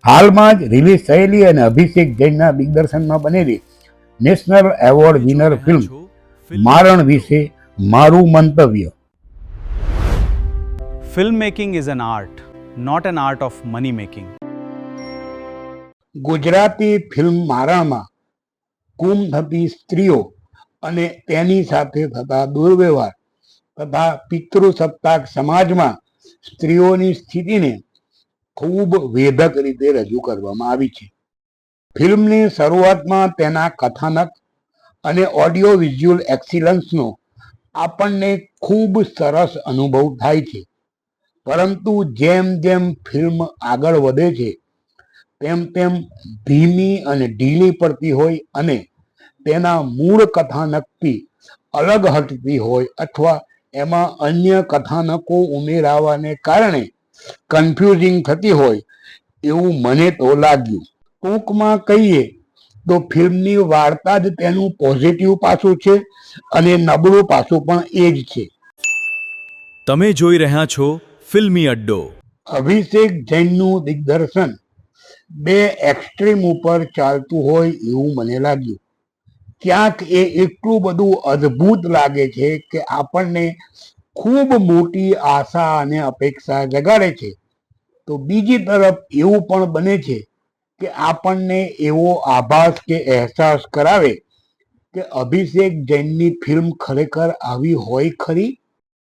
હાલમાં જ રિલીઝ થયેલી અને અભિષેક જૈનના દિગ્દર્શનમાં બનેલી નેશનલ એવોર્ડ વિનર ફિલ્મ મારણ વિશે મારું મંતવ્ય. Filmmaking is an art, not an art of money making. Gujarati film મારણમાં ગુમ થતી સ્ત્રીઓ અને તેની સાથે થતા દુર્વ્યવહાર તથા પિતૃસત્તાક સમાજમાં સ્ત્રીઓની સ્થિતિને ખૂબ વેધક રીતે રજૂ કરવામાં આવી છે. ફિલ્મની શરૂઆતમાં તેના કથાનક અને ઓડિયો વિઝ્યુઅલ એક્સિલન્સનો આપણને ખૂબ સરસ અનુભવ થાય છે, પરંતુ જેમ જેમ ફિલ્મ આગળ વધે છે તેમ તેમ ધીમી અને ઢીલી પડતી હોય અને તેના મૂળ કથાનકથી અલગ હટતી હોય અથવા એમાં અન્ય કથાનકો ઉમેરાવાને કારણે કન્ફ્યુઝિંગ થતી હોય એવું મને તો લાગ્યું. ટૂંકમાં કહીએ તો ફિલ્મની વાર્તા જ તેનું પોઝિટિવ પાસું છે અને નબળું પાસું પણ એ જ છે. તમે જોઈ રહ્યા છો ફિલ્મી અડ્ડો. અભિષેક જૈનનું દિગ્દર્શન બે એક્સ્ટ્રીમ ઉપર ચાલતું હોય એવું મને લાગ્યું. ક્યાંક એ એટલું બધું અદ્ભુત લાગે છે કે આપણને ખૂબ મોટી આશા અને અપેક્ષા જગાડે છે, તો બીજી તરફ એવું પણ બને છે કે આપણને એવો આભાસ કે અહેસાસ કરાવે કે અભિષેક જૈનની ફિલ્મ ખરેખર આવી હોય ખરી.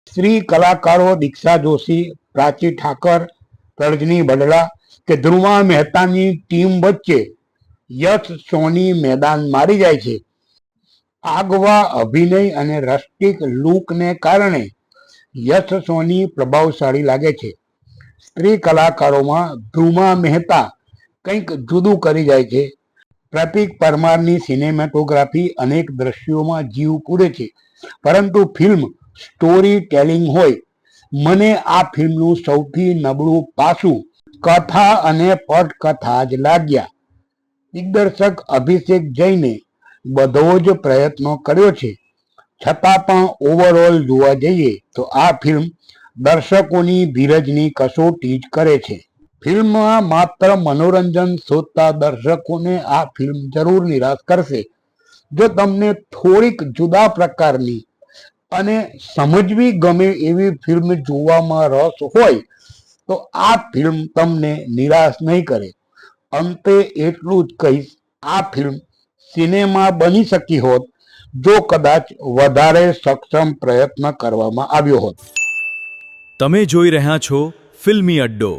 સ્ત્રી કલાકારો દીક્ષા જોશી, પ્રાચી ઠાકર, રજની બડલા કે ધ્રુવા મહેતાની ટીમ વચ્ચે યશ સોની મેદાન મારી જાય છે. આગવા અભિનય અને રસ્ટિક લુકને કારણે યશ સોની પ્રભાવશાળી લાગે છે. સ્ત્રી કલાકારોમાં ધ્રુવા મહેતા કંઈક જુદું કરી જાય છે. પ્રતિક પરમારની સિનેમેટોગ્રાફી અનેક દ્રશ્યોમાં જીવ પૂરે છે, પરંતુ ફિલ્મ સ્ટોરી ટેલિંગ હોય. મને આ ફિલ્મનું સૌથી નબળું પાસું કથા અને પટકથા જ લાગ્યા. દિગ્દર્શક અભિષેક જૈને બધો જ પ્રયત્નો કર્યો છે, છતાં પણ ઓવરઓલ જોવા જઈએ તો આ ફિલ્મ દર્શકોની ધીરજની કસોટી જ કરે છે. ફિલ્મમાં માત્ર મનોરંજન શોધતા દર્શકોને આ ફિલ્મ જરૂર નિરાશ કરશે. જો તમને થોડીક જુદા પ્રકારની અને સમજવી ગમે એવી ફિલ્મ જોવામાં રસ હોય તો આ ફિલ્મ તમને નિરાશ નહીં કરે. અંતે એટલું જ કહીશ, આ ફિલ્મ સિનેમા બની શકી હોત જો કદાચ વધારે સક્ષમ પ્રયત્ન કરવામાં આવ્યો હોત. તમે જોઈ રહ્યા છો ફિલ્મી અડ્ડો.